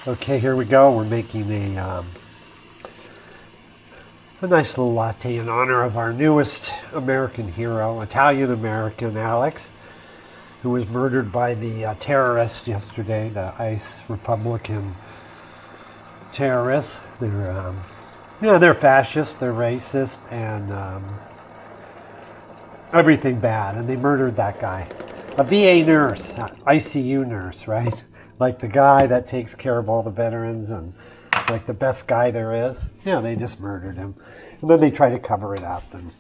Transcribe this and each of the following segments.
Okay, here we go. We're making a nice little latte in honor of our newest American hero, Italian-American Alex, who was murdered by the terrorists yesterday, the ICE Republican terrorists. They're fascist, they're racist, and everything bad. And they murdered that guy. A VA nurse, ICU nurse, right? Like the guy that takes care of all the veterans and like the best guy there is. Yeah, they just murdered him. And then they try to cover it up. And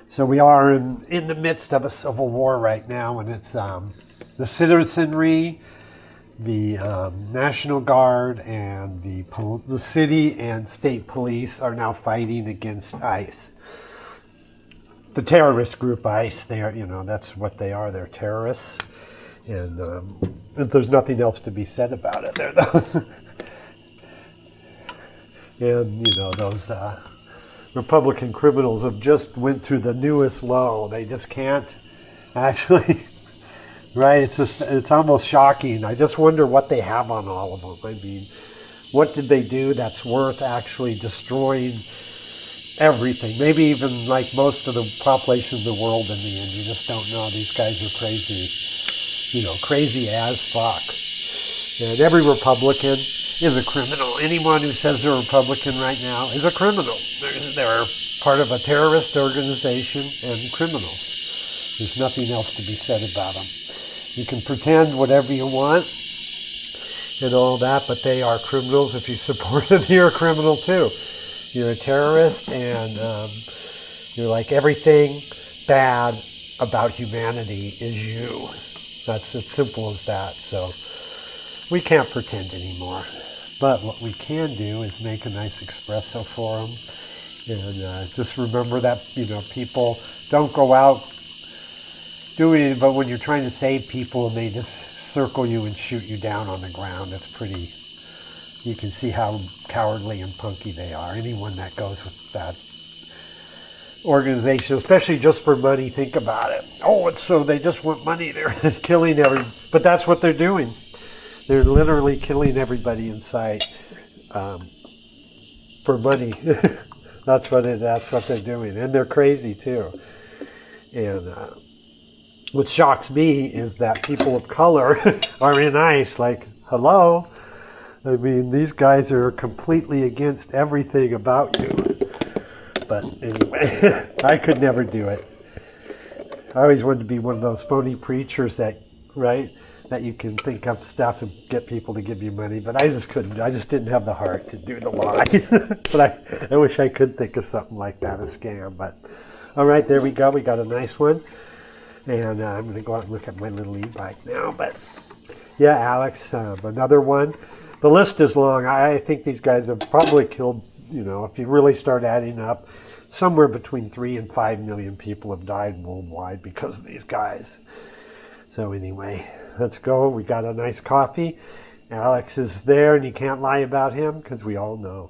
so we are in the midst of a civil war right now, and it's the citizenry, the National Guard, and the city and state police are now fighting against ICE. The terrorist group ICE, they are, that's what they are. They're terrorists. And there's nothing else to be said about it there, though. And, those Republican criminals have just went through the newest low. They just can't actually, right? It's almost shocking. I just wonder what they have on all of them. I mean, what did they do that's worth actually destroying everything? Maybe even like most of the population of the world in the end. You just don't know. These guys are crazy. Crazy as fuck. And every Republican is a criminal. Anyone who says they're a Republican right now is a criminal. They're part of a terrorist organization and criminals. There's nothing else to be said about them. You can pretend whatever you want and all that, but they are criminals. If you support them, you're a criminal too. You're a terrorist, and you're like everything bad about humanity is you. That's as simple as that. So we can't pretend anymore. But what we can do is make a nice espresso for them. And just remember that, people don't go out doing it, but when you're trying to save people and they just circle you and shoot you down on the ground, it's pretty, you can see how cowardly and punky they are. Anyone that goes with that organization, especially just for money, think about it. So they just want money. They're killing but that's what they're doing. They're literally killing everybody in sight for money. That's what they're doing, and they're crazy too. And what shocks me is that people of color are in ICE. Like, hello. I mean, these guys are completely against everything about you. But anyway, I could never do it. I always wanted to be one of those phony preachers that you can think up stuff and get people to give you money. But I just couldn't. I just didn't have the heart to do the lies. But I wish I could think of something like that, a scam. But all right, there we go. We got a nice one. And I'm going to go out and look at my little e-bike now. But yeah, Alex, another one. The list is long. I think these guys have probably killed, if you really start adding up, somewhere between 3 and 5 million people have died worldwide because of these guys. So anyway, let's go. We got a nice coffee. Alex is there, and you can't lie about him because we all know.